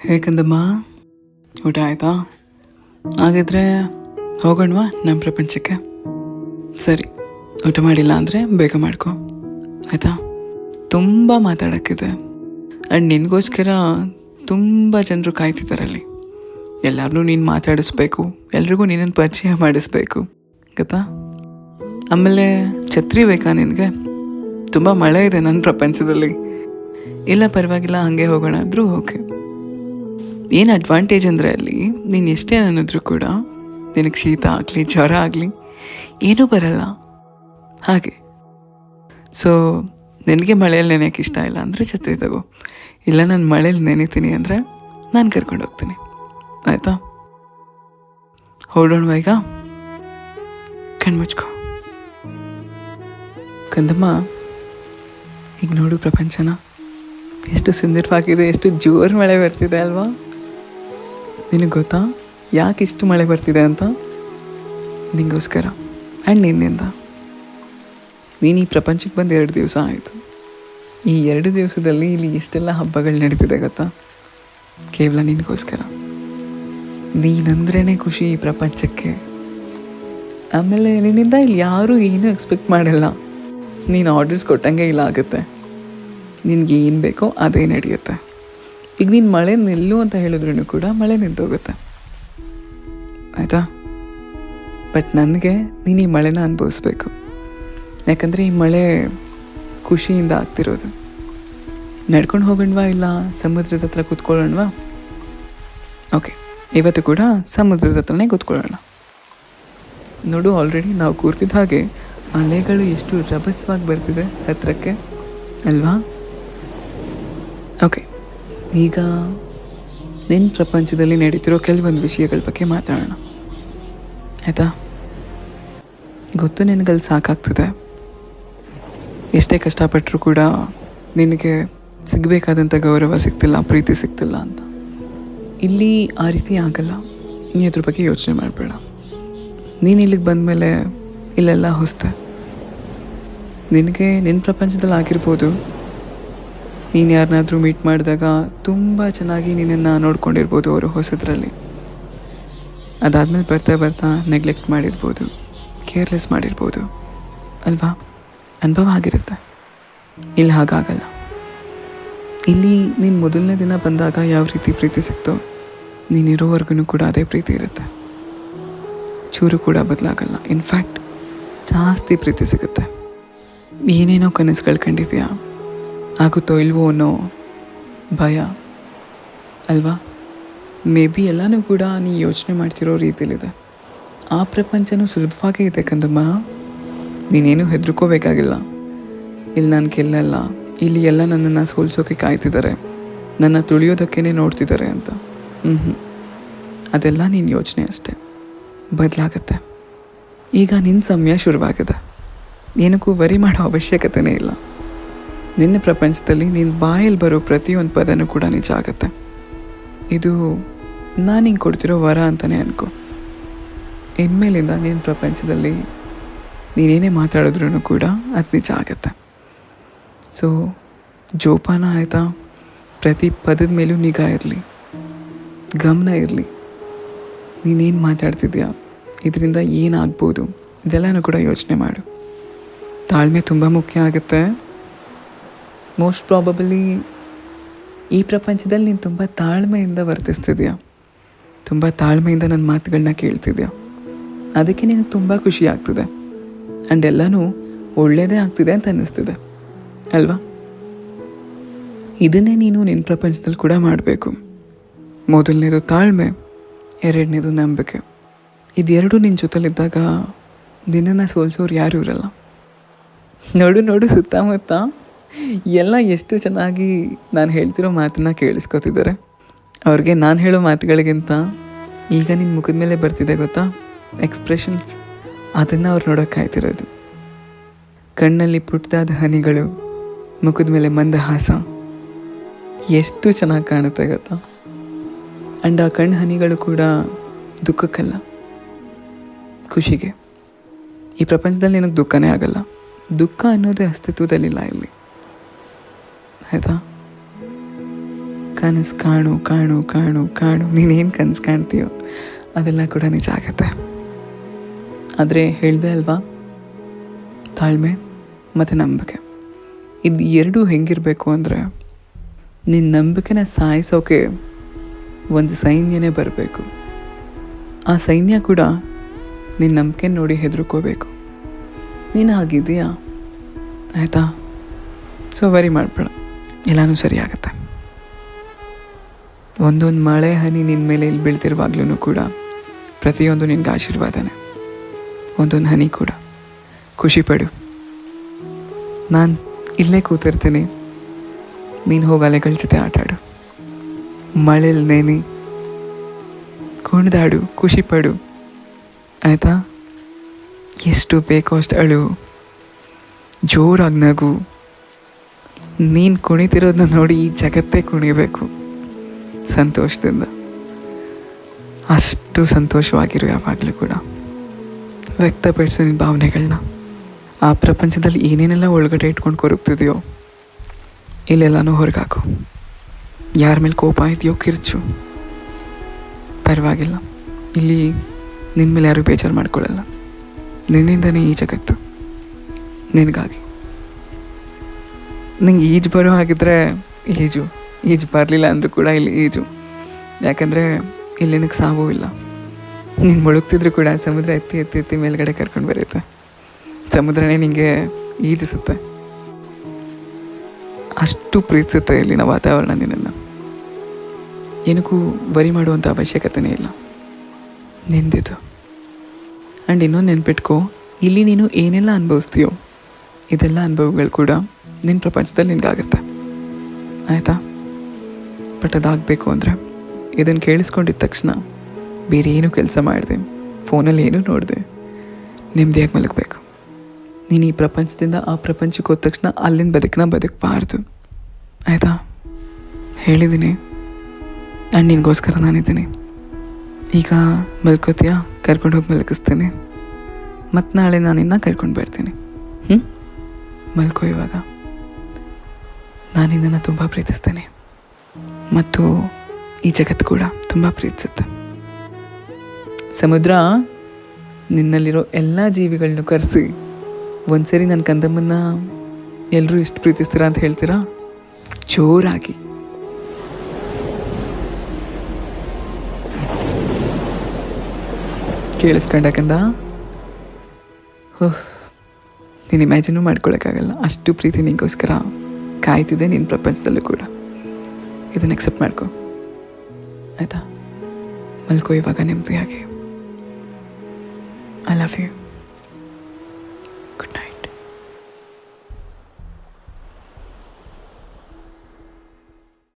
ಹೇಗಂದಮ್ಮ, ಊಟ ಆಯಿತಾ? ಹಾಗಿದ್ರೆ ಹೋಗೋಣವಾ ನಮ್ಮ ಪ್ರಪಂಚಕ್ಕೆ? ಸರಿ, ಊಟ ಮಾಡಿಲ್ಲ ಅಂದರೆ ಬೇಗ ಮಾಡ್ಕೊ ಆಯಿತಾ? ತುಂಬ ಮಾತಾಡೋಕ್ಕಿದೆ. ಆ್ಯಂಡ್ ನಿನಗೋಸ್ಕರ ತುಂಬ ಜನರು ಕಾಯ್ತಿದ್ದಾರಲ್ಲಿ. ಎಲ್ಲರನ್ನೂ ನೀನು ಮಾತಾಡಿಸ್ಬೇಕು, ಎಲ್ರಿಗೂ ನಿನ್ನನ್ನು ಪರಿಚಯ ಮಾಡಿಸ್ಬೇಕು ಗೊತ್ತಾ? ಆಮೇಲೆ ಛತ್ರಿ ಬೇಕಾ ನಿನಗೆ? ತುಂಬ ಮಳೆ ಇದೆ ನನ್ನ ಪ್ರಪಂಚದಲ್ಲಿ. ಇಲ್ಲ ಪರವಾಗಿಲ್ಲ, ಹಾಗೆ ಹೋಗೋಣ ಅಂದರೂ ಓಕೆ. ಏನು ಅಡ್ವಾಂಟೇಜ್ ಅಂದರೆ ಅಲ್ಲಿ ನೀನು ಎಷ್ಟೇ ಅನ್ನೋದ್ರೂ ಕೂಡ ನಿನಗೆ ಶೀತ ಆಗಲಿ ಜ್ವರ ಆಗಲಿ ಏನೂ ಬರಲ್ಲ ಹಾಗೆ. ಸೊ ನಿನಗೆ ಮಳೆಯಲ್ಲಿ ನೆನೆಯೋಕ್ಕೆ ಇಷ್ಟ ಇಲ್ಲ ಅಂದರೆ ಛತ್ರಿ ತಗೋ. ಇಲ್ಲ ನಾನು ಮಳೇಲಿ ನೆನಿತೀನಿ ಅಂದರೆ ನಾನು ಕರ್ಕೊಂಡು ಹೋಗ್ತೀನಿ ಆಯಿತಾ? ಹೊರಡೋಣವಾ ಈಗ? ಕಣ್ಮುಚ್ಕೋ ಕಂದಮ್ಮ. ಈಗ ನೋಡು ಪ್ರಪಂಚನ ಎಷ್ಟು ಸುಂದರವಾಗಿದೆ, ಎಷ್ಟು ಜೋರು ಮಳೆ ಬರ್ತಿದೆ ಅಲ್ವಾ? ನಿನಗೆ ಗೊತ್ತಾ ಯಾಕೆ ಇಷ್ಟು ಮಳೆ ಬರ್ತಿದೆ ಅಂತ? ನಿಂಗೋಸ್ಕರ ಆ್ಯಂಡ್ ನಿನ್ನಿಂದ. ನೀನು ಈ ಪ್ರಪಂಚಕ್ಕೆ ಬಂದು 2 ದಿವಸ ಆಯಿತು. ಈ 2 ದಿವಸದಲ್ಲಿ ಇಲ್ಲಿ ಇಷ್ಟೆಲ್ಲ ಹಬ್ಬಗಳು ನಡೀತಿದೆ ಗೊತ್ತಾ? ಕೇವಲ ನಿನಗೋಸ್ಕರ. ನೀನಂದ್ರೇ ಖುಷಿ ಈ ಪ್ರಪಂಚಕ್ಕೆ. ಆಮೇಲೆ ನಿನ್ನಿಂದ ಇಲ್ಲಿ ಯಾರೂ ಏನೂ ಎಕ್ಸ್ಪೆಕ್ಟ್ ಮಾಡಲ್ಲ. ನೀನು ಆರ್ಡರ್ಸ್ ಕೊಟ್ಟಂಗೆ ಇಲ್ಲ ಆಗುತ್ತೆ. ನಿನಗೆ ಏನು ಬೇಕೋ ಅದೇ ನಡೆಯುತ್ತೆ. ಈಗ ನೀನು ಮಳೆ ನಿಲ್ಲು ಅಂತ ಹೇಳಿದ್ರೂ ಕೂಡ ಮಳೆ ನಿಂತೋಗುತ್ತೆ ಆಯಿತಾ? ಬಟ್ ನನಗೆ ನೀನು ಈ ಮಳೆನ ಅನುಭವಿಸ್ಬೇಕು. ಯಾಕಂದರೆ ಈ ಮಳೆ ಖುಷಿಯಿಂದ ಆಗ್ತಿರೋದು. ನಡ್ಕೊಂಡು ಹೋಗೋಣವಾ ಇಲ್ಲ ಸಮುದ್ರದ ಹತ್ರ ಕೂತ್ಕೊಳ್ಳೋಣವಾ? ಓಕೆ, ಇವತ್ತು ಕೂಡ ಸಮುದ್ರದ ಹತ್ರನೇ ಕೂತ್ಕೊಳ್ಳೋಣ. ನೋಡು, ಆಲ್ರೆಡಿ ನಾವು ಕೂರ್ತಿದ್ದ ಹಾಗೆ ಅಲೆಗಳು ಎಷ್ಟು ರಭಸವಾಗಿ ಬರ್ತಿದೆ ಹತ್ತಿರಕ್ಕೆ ಅಲ್ವಾ? ಓಕೆ, ಈಗ ನಿನ್ನ ಪ್ರಪಂಚದಲ್ಲಿ ನಡೀತಿರೋ ಕೆಲವೊಂದು ವಿಷಯಗಳ ಬಗ್ಗೆ ಮಾತಾಡೋಣ ಆಯಿತಾ? ಗೊತ್ತು ನಿನಗಲ್ಲಿ ಸಾಕಾಗ್ತದೆ. ಎಷ್ಟೇ ಕಷ್ಟಪಟ್ಟರೂ ಕೂಡ ನಿನಗೆ ಸಿಗಬೇಕಾದಂಥ ಗೌರವ ಸಿಗ್ತಿಲ್ಲ, ಪ್ರೀತಿ ಸಿಗ್ತಿಲ್ಲ ಅಂತ. ಇಲ್ಲಿ ಆ ರೀತಿ ಆಗಲ್ಲ. ನೀ ಅದ್ರ ಬಗ್ಗೆ ಯೋಚನೆ ಮಾಡಬೇಡ. ನೀನು ಇಲ್ಲಿಗೆ ಬಂದಮೇಲೆ ಇಲ್ಲೆಲ್ಲ ಹೊಸ್ತೆ. ನಿನಗೆ ನಿನ್ನ ಪ್ರಪಂಚದಲ್ಲಿ ಆಗಿರ್ಬೋದು, ನೀನು ಯಾರನ್ನಾದ್ರೂ ಮೀಟ್ ಮಾಡಿದಾಗ ತುಂಬ ಚೆನ್ನಾಗಿ ನಿನ್ನನ್ನು ನೋಡ್ಕೊಂಡಿರ್ಬೋದು ಅವರು ಹೊಸದ್ರಲ್ಲಿ. ಅದಾದಮೇಲೆ ಬರ್ತಾ ಬರ್ತಾ ನೆಗ್ಲೆಕ್ಟ್ ಮಾಡಿರ್ಬೋದು, ಕೇರ್ಲೆಸ್ ಮಾಡಿರ್ಬೋದು ಅಲ್ವಾ? ಅನುಭವ ಆಗಿರುತ್ತೆ. ಇಲ್ಲಿ ಹಾಗಾಗಲ್ಲ. ಇಲ್ಲಿ ನೀನು ಮೊದಲನೇ ದಿನ ಬಂದಾಗ ಯಾವ ರೀತಿ ಪ್ರೀತಿ ಸಿಕ್ತೋ ನೀನಿರೋವರೆಗೂ ಕೂಡ ಅದೇ ಪ್ರೀತಿ ಇರುತ್ತೆ. ಚೂರು ಕೂಡ ಬದಲಾಗಲ್ಲ. ಇನ್ಫ್ಯಾಕ್ಟ್ ಜಾಸ್ತಿ ಪ್ರೀತಿ ಸಿಗುತ್ತೆ. ಏನೇನೋ ಕನಸುಗಳು ಕಂಡಿದೆಯಾ, ಆಗುತ್ತೋ ಇಲ್ವೋ ಅನ್ನೋ ಭಯ ಅಲ್ವಾ? ಮೇ ಬಿ ಎಲ್ಲನೂ ಕೂಡ ನೀ ಯೋಚನೆ ಮಾಡ್ತಿರೋ ರೀತಿಯಲ್ಲಿದೆ. ಆ ಪ್ರಪಂಚನೂ ಸುಲಭವಾಗೇ ಇದೆ ಕಂದಮ್ಮ. ನೀನೇನು ಹೆದರ್ಕೋಬೇಕಾಗಿಲ್ಲ. ಇಲ್ಲಿ ನಾನು ಗೆಲ್ಲಲ್ಲ, ಇಲ್ಲಿ ಎಲ್ಲ ನನ್ನನ್ನು ಸೋಲ್ಸೋಕೆ ಕಾಯ್ತಿದ್ದಾರೆ, ನನ್ನ ತುಳಿಯೋದಕ್ಕೇ ನೋಡ್ತಿದ್ದಾರೆ ಅಂತ. ಅದೆಲ್ಲ ನೀನು ಯೋಚನೆ ಅಷ್ಟೆ. ಬದಲಾಗತ್ತೆ. ಈಗ ನಿನ್ನ ಸಮಯ ಶುರುವಾಗಿದೆ. ಏನಕ್ಕೂ ವರಿ ಮಾಡೋ ಅವಶ್ಯಕತೆಯೇ ಇಲ್ಲ. ನಿನ್ನ ಪ್ರಪಂಚದಲ್ಲಿ ನಿನ್ನ ಬಾಯಲ್ಲಿ ಬರೋ ಪ್ರತಿಯೊಂದು ಪದನೂ ಕೂಡ ನಿಜ ಆಗುತ್ತೆ. ಇದು ನಾನು ಹಿಂಗೆ ಕೊಡ್ತಿರೋ ವರ ಅಂತಲೇ ಅನ್ಕೋ. ಇನ್ಮೇಲಿಂದ ನಿನ್ನ ಪ್ರಪಂಚದಲ್ಲಿ ನೀನೇನೇ ಮಾತಾಡಿದ್ರೂ ಕೂಡ ಅದು ನಿಜ ಆಗುತ್ತೆ. ಸೊ ಜೋಪಾನ ಆಯಿತಾ? ಪ್ರತಿ ಪದದ ಮೇಲೂ ನಿಗಾ ಇರಲಿ, ಗಮನ ಇರಲಿ. ನೀನೇನು ಮಾತಾಡ್ತಿದ್ಯಾ, ಇದರಿಂದ ಏನಾಗ್ಬೋದು ಇದೆಲ್ಲನೂ ಕೂಡ ಯೋಚನೆ ಮಾಡು. ತಾಳ್ಮೆ ತುಂಬ ಮುಖ್ಯ ಆಗುತ್ತೆ. ಮೋಸ್ಟ್ ಪ್ರಾಬಬಲಿ ಈ ಪ್ರಪಂಚದಲ್ಲಿ ನೀನು ತುಂಬ ತಾಳ್ಮೆಯಿಂದ ವರ್ತಿಸ್ತಿದ್ಯಾ, ತುಂಬ ತಾಳ್ಮೆಯಿಂದ ನನ್ನ ಮಾತುಗಳನ್ನ ಕೇಳ್ತಿದ್ಯಾ. ಅದಕ್ಕೆ ನಿನಗೆ ತುಂಬ ಖುಷಿ ಆಗ್ತಿದೆ. ಆ್ಯಂಡ್ ಎಲ್ಲನೂ ಒಳ್ಳೆಯದೇ ಆಗ್ತಿದೆ ಅಂತ ಅನ್ನಿಸ್ತಿದೆ ಅಲ್ವಾ? ಇದನ್ನೇ ನೀನು ನಿನ್ನ ಪ್ರಪಂಚದಲ್ಲಿ ಕೂಡ ಮಾಡಬೇಕು. ಮೊದಲನೇದು ತಾಳ್ಮೆ, 2ನೇದು ನಂಬಿಕೆ. ಇದೆರಡು ನಿನ್ನ ಜೊತೆಲಿದ್ದಾಗ ನಿನ್ನನ್ನು ಸೋಲ್ಸೋರು ಯಾರೂ ಇರಲ್ಲ. ನೋಡು ಸುತ್ತಮುತ್ತ ಎಲ್ಲ ಎಷ್ಟು ಚೆನ್ನಾಗಿ ನಾನು ಹೇಳ್ತಿರೋ ಮಾತನ್ನು ಕೇಳಿಸ್ಕೊತಿದ್ದಾರೆ. ಅವ್ರಿಗೆ ನಾನು ಹೇಳೋ ಮಾತುಗಳಿಗಿಂತ ಈಗ ನಿನ್ನ ಮುಖದ ಮೇಲೆ ಬರ್ತಿದೆ ಗೊತ್ತಾ ಎಕ್ಸ್ಪ್ರೆಷನ್ಸ್, ಅದನ್ನು ಅವ್ರು ನೋಡೋಕ್ಕಾಯ್ತಿರೋದು. ಕಣ್ಣಲ್ಲಿ ಪುಟ್ಟದಾದ ಹನಿಗಳು, ಮುಖದ ಮೇಲೆ ಮಂದಹಾಸ, ಎಷ್ಟು ಚೆನ್ನಾಗಿ ಕಾಣುತ್ತೆ ಗೊತ್ತಾ? ಆ್ಯಂಡ್ ಆ ಕಣ್ಣು ಹನಿಗಳು ಕೂಡ ದುಃಖಕ್ಕಲ್ಲ, ಖುಷಿಗೆ. ಈ ಪ್ರಪಂಚದಲ್ಲಿ ನಿನಗೆ ದುಃಖನೇ ಆಗಲ್ಲ. ದುಃಖ ಅನ್ನೋದೇ ಅಸ್ತಿತ್ವದಲ್ಲಿಲ್ಲ ಇಲ್ಲಿ ಆಯಿತಾ? ಕನಸು ಕಾಣು ಕಾಣು ಕಾಣು ಕಾಣು, ನೀನೇನು ಕನಸು ಕಾಣ್ತೀಯೋ ಅದೆಲ್ಲ ಕೂಡ ನಿಜ ಆಗುತ್ತೆ. ಆದರೆ ಹೇಳಿದೆ ಅಲ್ವಾ, ತಾಳ್ಮೆ ಮತ್ತು ನಂಬಿಕೆ, ಇದು ಎರಡೂ ಹೆಂಗಿರಬೇಕು ಅಂದರೆ, ನಿನ್ನ ನಂಬಿಕೆನ ಸಾಯಿಸೋಕೆ ಒಂದು ಸೈನ್ಯನೇ ಬರಬೇಕು. ಆ ಸೈನ್ಯ ಕೂಡ ನಿನ್ನ ನಂಬಿಕೆ ನೋಡಿ ಹೆದರ್ಕೋಬೇಕು. ನೀನು ಆಗಿದೆಯಾ? ಆಯಿತಾ? ಸೊ ವರಿ ಮಾಡಬೇಡ, ಎಲ್ಲನೂ ಸರಿಯಾಗತ್ತೆ. ಒಂದೊಂದು ಮಳೆ ಹನಿ ನಿನ್ನ ಮೇಲೆ ಇಲ್ಲಿ ಬೀಳ್ತಿರುವಾಗ್ಲೂ ಕೂಡ ಪ್ರತಿಯೊಂದು ನಿನ್ಗೆ ಆಶೀರ್ವಾದನೇ. ಒಂದೊಂದು ಹನಿ ಕೂಡ ಖುಷಿಪಡು. ನಾನು ಇಲ್ಲೇ ಕೂತಿರ್ತೀನಿ, ನೀನು ಹೋಗಿ ಅಲೆಗಳ ಜೊತೆ ಆಟಾಡು, ಮಳೆಯಲ್ಲಿ ನೇನಿ ಕುಣಿದಾಡು, ಖುಷಿಪಡು. ಆಯಿತಾ? ಎಷ್ಟು ಬೇಕೋ ಅಷ್ಟು ಅಳು, ಜೋರಾಗಿ ನಗು. ನೀನು ಕುಣಿತಿರೋದನ್ನ ನೋಡಿ ಈ ಜಗತ್ತೇ ಕುಣಿಬೇಕು ಸಂತೋಷದಿಂದ. ಅಷ್ಟು ಸಂತೋಷವಾಗಿರು ಯಾವಾಗಲೂ ಕೂಡ. ವ್ಯಕ್ತಪಡಿಸು ನಿನ್ನ ಭಾವನೆಗಳನ್ನ. ಆ ಪ್ರಪಂಚದಲ್ಲಿ ಏನೇನೆಲ್ಲ ಒಳಗಡೆ ಇಟ್ಕೊಂಡು ಕೊರಗ್ತಿದೆಯೋ ಇಲ್ಲೆಲ್ಲನೂ ಹೊರಗಾಕು. ಯಾರ ಮೇಲೆ ಕೋಪ ಇದೆಯೋ ಕಿರ್ಚು, ಪರವಾಗಿಲ್ಲ. ಇಲ್ಲಿ ನಿನ್ನ ಮೇಲೆ ಯಾರೂ ಬೇಜಾರು ಮಾಡ್ಕೊಳ್ಳಲ್ಲ. ನಿನ್ನಿಂದನೇ ಈ ಜಗತ್ತು, ನಿನಗಾಗಿ. ನಿಂಗೆ ಈಜು ಬರೋ ಹಾಗಿದ್ರೆ ಈಜು ಬರಲಿಲ್ಲ ಅಂದರೂ ಕೂಡ ಇಲ್ಲಿ ಈಜು. ಯಾಕಂದರೆ ಇಲ್ಲಿ ನಿನಗೆ ಸಾವೂ ಇಲ್ಲ. ನೀನು ಮುಳುಗ್ತಿದ್ರು ಕೂಡ ಸಮುದ್ರ ಎತ್ತಿ ಎತ್ತಿ ಎತ್ತಿ ಮೇಲ್ಗಡೆ ಕರ್ಕೊಂಡು ಬರುತ್ತೆ. ಸಮುದ್ರನೇ ನಿನಗೆ ಈಜಿಸುತ್ತೆ, ಅಷ್ಟು ಪ್ರೀತಿಸುತ್ತೆ ಇಲ್ಲಿನ ವಾತಾವರಣ ನಿನ್ನನ್ನು. ಏನಕ್ಕೂ ವರಿ ಮಾಡುವಂಥ ಅವಶ್ಯಕತೆಯೇ ಇಲ್ಲ, ನಿಂದಿದು. ಆ್ಯಂಡ್ ಇನ್ನೊಂದು ನೆನ್ಪಿಟ್ಕೋ, ಇಲ್ಲಿ ನೀನು ಏನೆಲ್ಲ ಅನುಭವಿಸ್ತೀಯೋ ಇದೆಲ್ಲ ಅನುಭವಗಳು ಕೂಡ ನಿನ್ನ ಪ್ರಪಂಚದಲ್ಲಿ ನಿನಗಾಗುತ್ತೆ. ಆಯಿತಾ? ಬಟ್ ಅದಾಗಬೇಕು ಅಂದರೆ ಇದನ್ನು ಕೇಳಿಸ್ಕೊಂಡಿದ್ದ ತಕ್ಷಣ ಬೇರೆ ಏನೂ ಕೆಲಸ ಮಾಡಿದೆ, ಫೋನಲ್ಲಿ ಏನೂ ನೋಡಿದೆ, ನೆಮ್ಮದಿಯಾಗಿ ಮಲಗಬೇಕು. ನೀನು ಈ ಪ್ರಪಂಚದಿಂದ ಆ ಪ್ರಪಂಚಕ್ಕೆ ಹೋದ ತಕ್ಷಣ ಅಲ್ಲಿನ ಬದುಕಬಾರ್ದು. ಆಯಿತಾ? ಹೇಳಿದ್ದೀನಿ. ಆ್ಯಂಡ್ ನಿನಗೋಸ್ಕರ ನಾನಿದ್ದೀನಿ. ಈಗ ಮಲ್ಕೋತೀಯಾ? ಕರ್ಕೊಂಡು ಹೋಗಿ ಮಲಗಿಸ್ತೀನಿ. ಮತ್ತು ನಾಳೆ ನಾನು ನಿನ್ನ ಕರ್ಕೊಂಡು ಬರ್ತೀನಿ. ಮಲ್ಕೋ ಇವಾಗ. ನಾನು ನಿನ್ನನ್ನು ತುಂಬ ಪ್ರೀತಿಸ್ತೇನೆ ಮತ್ತು ಈ ಜಗತ್ತು ಕೂಡ ತುಂಬ ಪ್ರೀತಿಸುತ್ತೆ. ಸಮುದ್ರ ನಿನ್ನಲ್ಲಿರೋ ಎಲ್ಲ ಜೀವಿಗಳನ್ನೂ ಕರೆಸಿ ಒಂದ್ಸರಿ ನನ್ನ ಕಂದಮ್ಮನ್ನ ಎಲ್ಲರೂ ಇಷ್ಟು ಪ್ರೀತಿಸ್ತೀರಾ ಅಂತ ಹೇಳ್ತೀರಾ? ಜೋರಾಗಿ. ಕೇಳಿಸ್ಕೊಂಡಕಂದ? ನೀನು ಇಮ್ಯಾಜಿನೂ ಮಾಡ್ಕೊಳಕ್ಕಾಗಲ್ಲ, ಅಷ್ಟು ಪ್ರೀತಿ ನಿಂಗೋಸ್ಕರ ಕಾಯ್ತಿದೆ ನಿನ್ನ ಪ್ರಪಂಚದಲ್ಲೂ ಕೂಡ. ಇದನ್ನು ಎಕ್ಸೆಪ್ಟ್ ಮಾಡ್ಕೊ. ಆಯಿತಾ? ಮಲ್ಕೋ ಇವಾಗ ನೆಮ್ಮದಿಯಾಗಿ. I love you.